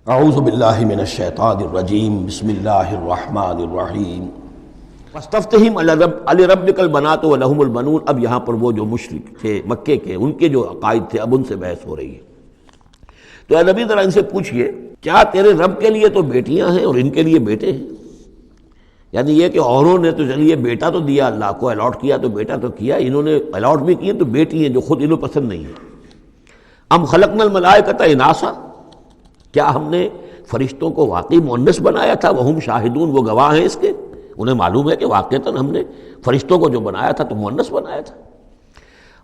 اعوذ باللہ من الشیطان الرجیم بسم اللہ الرحمن الرحیم واستفتہم لربک البنات ولہم البنون۔ اب یہاں پر وہ جو مشرک تھے مکے کے، ان کے جو عقائد تھے، اب ان سے بحث ہو رہی ہے۔ تو اے نبی ذرا ان سے پوچھئے کیا تیرے رب کے لیے تو بیٹیاں ہیں اور ان کے لیے بیٹے ہیں؟ یعنی یہ کہ اوروں نے تو چلیے بیٹا تو دیا، اللہ کو الاٹ کیا تو بیٹا تو کیا، انہوں نے الاٹ بھی کیے تو بیٹی ہیں جو خود انہوں پسند نہیں ہے۔ ام خلقنا الملائکۃ اناثا، کیا ہم نے فرشتوں کو واقعی مؤنث بنایا تھا؟ وہم شاہدون، وہ گواہ ہیں اس کے، انہیں معلوم ہے کہ واقعتاً ہم نے فرشتوں کو جو بنایا تھا تو مؤنث بنایا تھا۔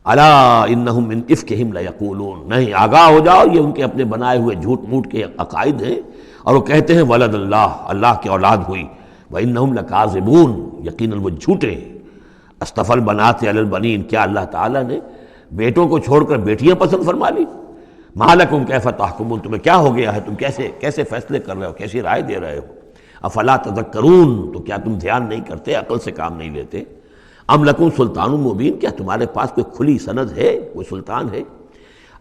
الا انہم من افکہم لیقولون، نہیں آگاہ ہو جاؤ، یہ ان کے اپنے بنائے ہوئے جھوٹ موٹ کے عقائد ہیں، اور وہ کہتے ہیں ولد اللہ، اللہ کی اولاد ہوئی، وانہم لکاذبون، یقیناً وہ جھوٹے ہیں۔ اصطفی البنات علی البنین، کیا اللہ تعالیٰ نے بیٹوں کو چھوڑ کر بیٹیاں پسند فرما لی؟ ما لکم کیف تحکمون، تمہیں کیا ہو گیا ہے، تم کیسے فیصلے کر رہے ہو، کیسی رائے دے رہے ہو؟ افلا تذکرون، تو کیا تم دھیان نہیں کرتے، عقل سے کام نہیں لیتے؟ ام لکم سلطان مبین، کیا تمہارے پاس کوئی کھلی سند ہے، کوئی سلطان ہے؟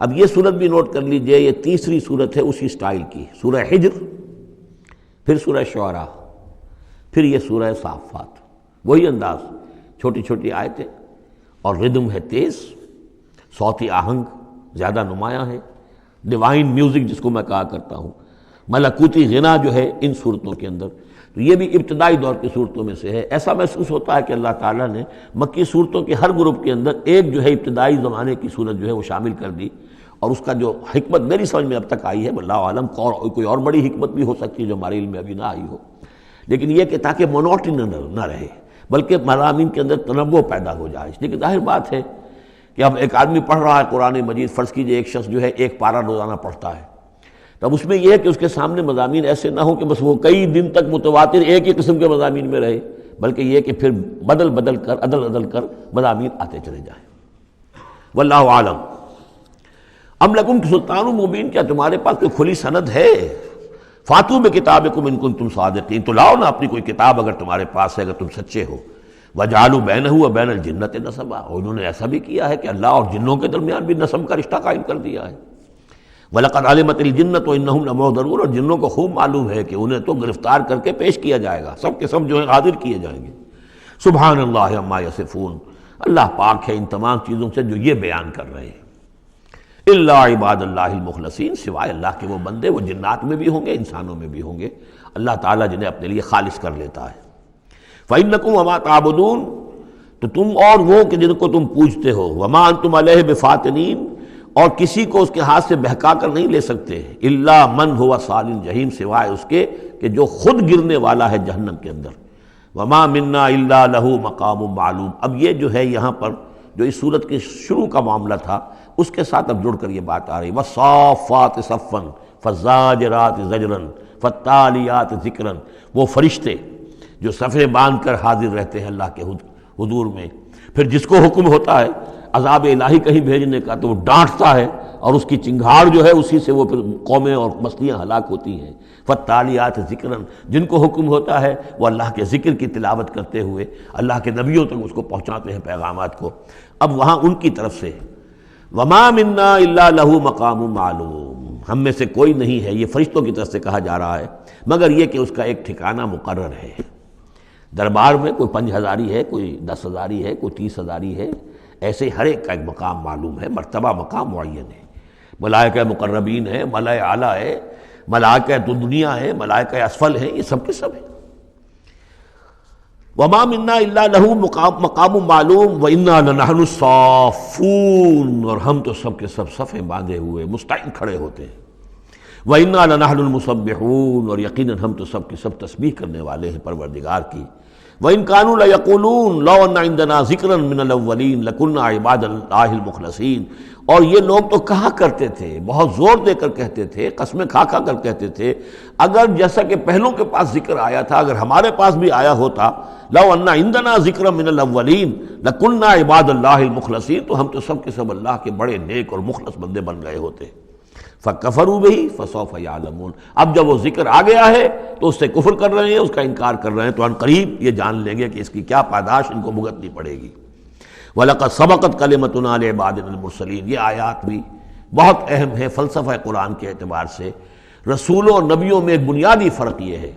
اب یہ صورت بھی نوٹ کر لیجئے، یہ تیسری صورت ہے اسی سٹائل کی، سورہ حجر، پھر سورہ شعراء، پھر یہ سورہ صافات، وہی انداز، چھوٹی چھوٹی آیتیں، اور ردم ہے تیز، صوتی آہنگ زیادہ نمایاں ہے، ڈیوائن میوزک جس کو میں کہا کرتا ہوں، ملکوتی غنا جو ہے ان صورتوں کے اندر۔ تو یہ بھی ابتدائی دور کی صورتوں میں سے ہے۔ ایسا محسوس ہوتا ہے کہ اللہ تعالیٰ نے مکی صورتوں کے ہر گروپ کے اندر ایک جو ہے ابتدائی زمانے کی صورت جو ہے وہ شامل کر دی، اور اس کا جو حکمت میری سمجھ میں اب تک آئی ہے، واللہ عالم کوئی اور بڑی حکمت بھی ہو سکتی ہے جو ہمارے علم میں ابھی نہ آئی ہو، لیکن یہ کہ تاکہ مونوٹنی نہ رہے، بلکہ مضامین کے اندر تنوع پیدا ہو جائے۔ لیکن ظاہر بات ہے کہ اب ایک آدمی پڑھ رہا ہے قرآن مجید، فرض کیجئے ایک شخص جو ہے ایک پارہ روزانہ پڑھتا ہے، تب اس میں یہ ہے کہ اس کے سامنے مضامین ایسے نہ ہوں کہ بس وہ کئی دن تک متواتر ایک ہی قسم کے مضامین میں رہے، بلکہ یہ کہ پھر بدل کر عدل کر مضامین آتے چلے جائیں۔ واللہ عالم۔ ام لکم سلطان مبین، کیا تمہارے پاس کوئی کھلی سند ہے؟ فاتوا بکتابکم ان کنتم صادقین، تو لاؤ نا اپنی کوئی کتاب اگر تمہارے پاس ہے، اگر تم سچے ہو۔ وجعلوا بینہ وبین الجنۃ نسبا، اور انہوں نے ایسا بھی کیا ہے کہ اللہ اور جنوں کے درمیان بھی نسب کا رشتہ قائم کر دیا ہے۔ وَلَقَدْ عَلِمَتِ الْجِنَّةُ وَإِنَّهُمْ لَمُحْضَرُونَ، اور جنوں کو خوب معلوم ہے کہ انہیں تو گرفتار کر کے پیش کیا جائے گا، سب کے سب جو ہیں حاضر کیے جائیں گے۔ سبحان اللہ عما یصفون، اللہ پاک ہے ان تمام چیزوں سے جو یہ بیان کر رہے ہیں۔ الا عباد اللہ المخلصین، سوائے اللہ کے وہ بندے، وہ جنات میں بھی ہوں گے انسانوں میں بھی ہوں گے، اللہ تعالیٰ جنہیں اپنے لیے خالص کر لیتا ہے۔ فَإِنَّكُمْ وَمَا تَعْبُدُونَ، تو تم اور وہ کہ جن کو تم پوجتے ہو، وَمَا أَنْتُمْ عَلَيْهِ بِفَاتِنِينَ، اور کسی کو اس کے ہاتھ سے بہکا کر نہیں لے سکتے، الا من هو صال الجحیم، سوائے اس کے کہ جو خود گرنے والا ہے جہنم کے اندر۔ وما منا الا له مقام معلوم، اب یہ جو ہے یہاں پر جو اس صورت کے شروع کا معاملہ تھا اس کے ساتھ اب جڑ کر یہ بات آ رہی، والصافات صفا فالزاجرات زجرا فالتالیات ذکرا، وہ فرشتے جو صفیں باندھ کر حاضر رہتے ہیں اللہ کے حضور میں، پھر جس کو حکم ہوتا ہے عذاب الہی کہیں بھیجنے کا تو وہ ڈانٹتا ہے، اور اس کی چنگھاڑ جو ہے اسی سے وہ پھر قومیں اور بستیاں ہلاک ہوتی ہیں۔ فالتالیات ذکرا، جن کو حکم ہوتا ہے وہ اللہ کے ذکر کی تلاوت کرتے ہوئے اللہ کے نبیوں تک اس کو پہنچاتے ہیں پیغامات کو۔ اب وہاں ان کی طرف سے وما منا الا له مقام معلوم، ہم میں سے کوئی نہیں ہے، یہ فرشتوں کی طرف سے کہا جا رہا ہے، مگر یہ کہ اس کا ایک ٹھکانہ مقرر ہے۔ دربار میں کوئی 5 ہزاری ہے، کوئی 10 ہزاری ہے، کوئی 30 ہزاری ہے، ایسے ہر ایک کا ایک مقام معلوم ہے، مرتبہ مقام معین ہے۔ ملائکہ مقربین ہے، ملائے اعلیٰ ہے، ملائکہ دنیا ہے، ملائکہ اسفل ہے، یہ سب کے سب ہیں۔ وما منا الا له مقام معلوم وانا لنحن الصافون، اور ہم تو سب کے سب صفیں باندھے ہوئے مستعد کھڑے ہوتے ہیں۔ وانا لنحن المسبحون، اور یقیناً ہم تو سب کے سب تسبیح کرنے والے ہیں پروردگار کی۔ وَإِن كَانُوا لَيَقُولُونَ لَوْ أَنَّ عِندَنَا ذِكْرًا مِّنَ الْأَوَّلِينَ لَكُنَّا عِبَادَ اللَّهِ الْمُخْلَصِينَ، اور یہ لوگ تو کہا کرتے تھے، بہت زور دے کر کہتے تھے، قسمیں کھا کر کہتے تھے، اگر جیسا کہ پہلوں کے پاس ذکر آیا تھا، اگر ہمارے پاس بھی آیا ہوتا، لَوْ أَنَّ عِندَنَا ذِكْرًا مِّنَ الْأَوَّلِينَ لَكُنَّا عِبَادَ اللَّهِ الْمُخْلَصِينَ، تو ہم تو سب کے سب اللہ کے بڑے نیک اور مخلص بندے بن گئے ہوتے۔ فَكَفَرُوا بِهِ فَسَوْفَ يَعْلَمُونَ، اب جب وہ ذکر آ گیا ہے تو اس سے کفر کر رہے ہیں، اس کا انکار کر رہے ہیں، تو ان قریب یہ جان لیں گے کہ اس کی کیا پاداش ان کو بھگتنی پڑے گی۔ وَلَقَدْ سَبَقَتْ كَلِمَتُنَا لِعِبَادِنَا الْمُرْسَلِينَ، یہ آیات بھی بہت اہم ہے فلسفہ قرآن کے اعتبار سے۔ رسولوں اور نبیوں میں ایک بنیادی فرق یہ ہے،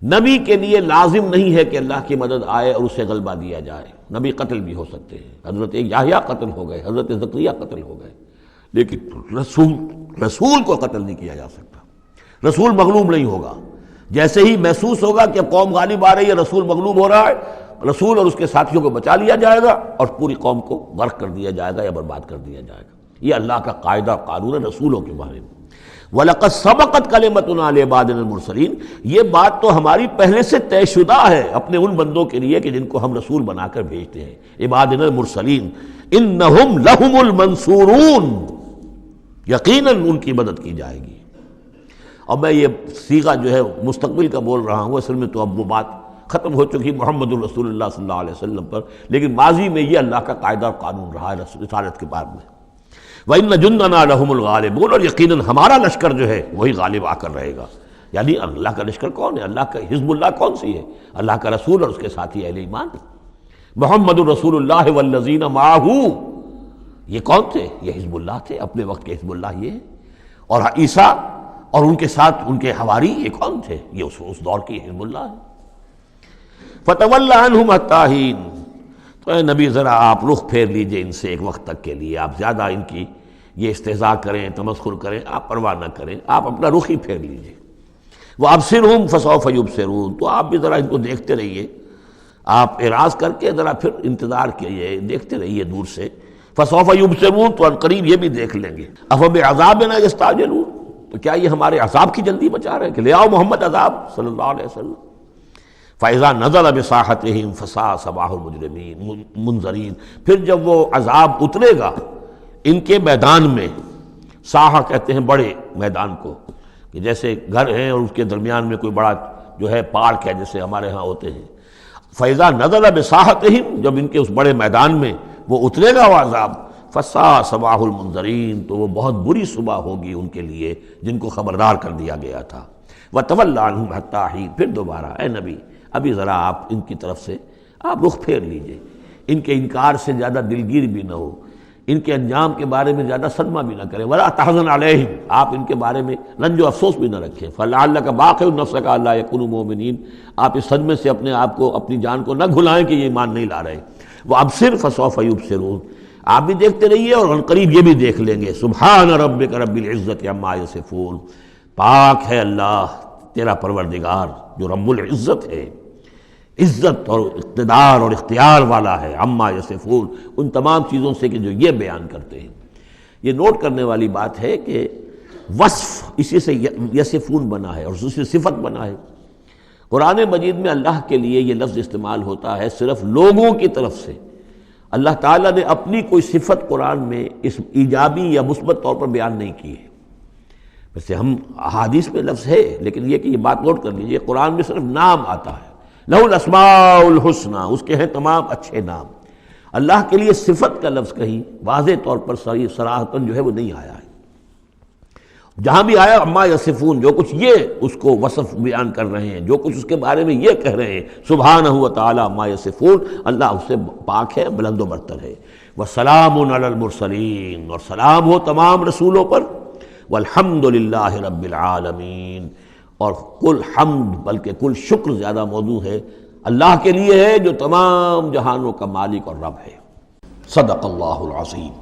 نبی کے لیے لازم نہیں ہے کہ اللہ کی مدد آئے اور اسے غلبہ دیا جائے، نبی قتل بھی ہو سکتے ہیں، حضرت یحییٰ قتل ہو گئے، حضرت زکریا قتل ہو گئے، لیکن رسول کو قتل نہیں کیا جا سکتا، رسول مغلوب نہیں ہوگا۔ جیسے ہی محسوس ہوگا کہ قوم غالب آ رہی ہے، رسول مغلوب ہو رہا ہے، رسول اور اس کے ساتھیوں کو بچا لیا جائے گا اور پوری قوم کو غرق کر دیا جائے گا یا برباد کر دیا جائے گا۔ یہ اللہ کا قاعدہ قانون ہے رسولوں کے بارے میں۔ وَلَقَدْ سَبَقَتْ كَلِمَتُنَا لِعِبَادِنَا الْمُرْسَلِينَ، یہ بات تو ہماری پہلے سے طے شدہ ہے اپنے ان بندوں کے لیے کہ جن کو ہم رسول بنا کر بھیجتے ہیں، عبادنا المرسلین، انہم لہم المنصورون، یقیناً ان کی مدد کی جائے گی۔ اور میں یہ صیغہ جو ہے مستقبل کا بول رہا ہوں، اصل میں تو اب وہ بات ختم ہو چکی محمد الرسول اللہ صلی اللہ علیہ وسلم پر، لیکن ماضی میں یہ اللہ کا قاعدہ اور قانون رہا ہے رسالت کے بعد میں۔ وَإِنَّ جُنْدَنَا لَهُمُ الْغَالِبُونَ، اور یقیناً ہمارا لشکر جو ہے وہی غالب آ کر رہے گا۔ یعنی اللہ کا لشکر کون ہے؟ اللہ کا حزب اللہ کون سی ہے؟ اللہ کا رسول اور اس کے ساتھی اہل ایمان۔ محمد الرسول اللہ والذین معہ، یہ کون تھے؟ یہ حزب اللہ تھے، اپنے وقت کے حزب اللہ یہ ہے۔ اور عیسیٰ اور ان کے ساتھ ان کے حواری یہ کون تھے؟ یہ اس دور کی حزب اللہ ہے۔ فَتَوَلَّ عَنْهُمْ حَتَّىٰ حِينٍ، تو اے نبی ذرا آپ رخ پھیر لیجئے ان سے ایک وقت تک کے لیے، آپ زیادہ ان کی یہ استہزاء کریں، تمسخر کریں، آپ پرواہ نہ کریں، آپ اپنا رخ ہی پھیر لیجئے۔ وَأَبْصِرْهُمْ فَسَوْفَ يُبْصِرُونَ، تو آپ بھی ذرا ان کو دیکھتے رہیے، آپ اعراض کر کے ذرا پھر انتظار کیجئے، دیکھتے رہیے دور سے۔ فَسَوْفَ يُبْصِرُونَ، تو عنقریب یہ بھی دیکھ لیں گے۔ أَفَبِعَذَابِنَا يَسْتَعْجِلُونَ، تو کیا یہ ہمارے عذاب کی جلدی بچا رہے ہیں کہ لے آؤ محمد عذاب صلی اللہ علیہ وسلم۔ فَإِذَا نَزَلَ بِسَاحَتِهِمْ فَسَاءَ صَبَاحُ الْمُجْرِمِينَ منذرین، پھر جب وہ عذاب اترے گا ان کے میدان میں، ساحہ کہتے ہیں بڑے میدان کو، کہ جیسے گھر ہیں اور اس کے درمیان میں کوئی بڑا جو ہے پارک ہے جیسے ہمارے ہاں ہوتے ہیں۔ فَإِذَا نَزَلَ بِسَاحَتِهِمْ، جب ان کے اس بڑے میدان میں وہ اترے گا وہ عذاب، فَسَاءَ صَبَاحُ الْمُنذَرِينَ، تو وہ بہت بری صبح ہوگی ان کے لیے جن کو خبردار کر دیا گیا تھا۔ وَتَوَلَّ عَنْهُمْ حَتَّىٰ حِينٍ، پھر دوبارہ اے نبی ابھی ذرا آپ ان کی طرف سے آپ رخ پھیر لیجئے، ان کے انکار سے زیادہ دلگیر بھی نہ ہو، ان کے انجام کے بارے میں زیادہ صدمہ بھی نہ کریں۔ وَلَا تَحْزَنْ عَلَيْهِمْ، آپ ان کے بارے میں رنج و افسوس بھی نہ رکھیں۔ فَلَعَلَّكَ بَاخِعٌ نَفْسَكَ أَلَّا يَكُونُوا مُؤْمِنِينَ، آپ اس صدمے سے اپنے آپ کو اپنی جان کو نہ گھلائیں کہ یہ ایمان نہیں لا رہے۔ وَأَبْصِرْ فَسَوْفَ يُبْصِرُونَ، آپ بھی دیکھتے رہیے اور عنقریب یہ بھی دیکھ لیں گے۔ سبحان ربک رب العزت عما یصفون، پاک ہے اللہ تیرا پروردگار جو رب العزت ہے، عزت اور اقتدار اور اختیار والا ہے، عما یصفون، ان تمام چیزوں سے کہ جو یہ بیان کرتے ہیں۔ یہ نوٹ کرنے والی بات ہے کہ وصف اسی سے یصفون بنا ہے اور اسی سے صفت بنا ہے۔ قرآن مجید میں اللہ کے لیے یہ لفظ استعمال ہوتا ہے صرف لوگوں کی طرف سے۔ اللہ تعالیٰ نے اپنی کوئی صفت قرآن میں اس ایجابی یا مثبت طور پر بیان نہیں کی ہے۔ ویسے ہم احادیث میں لفظ ہے، لیکن یہ کہ یہ بات نوٹ کر لیجیے، قرآن میں صرف نام آتا ہے، لہ الاسماء الحسنی، اس کے ہیں تمام اچھے نام۔ اللہ کے لیے صفت کا لفظ کہیں واضح طور پر صراحتاً جو ہے وہ نہیں آیا ہے۔ جہاں بھی آیا اما یصفون، جو کچھ یہ اس کو وصف بیان کر رہے ہیں، جو کچھ اس کے بارے میں یہ کہہ رہے ہیں، سبحانہ و تعالی اما یصفون، اللہ اس سے پاک ہے، بلند و برتر ہے۔ وسلام علی المرسلین، اور سلام ہو تمام رسولوں پر، والحمد للہ رب العالمین، اور کل حمد بلکہ کل شکر زیادہ موضوع ہے اللہ کے لیے ہے جو تمام جہانوں کا مالک اور رب ہے۔ صدق اللہ العظیم۔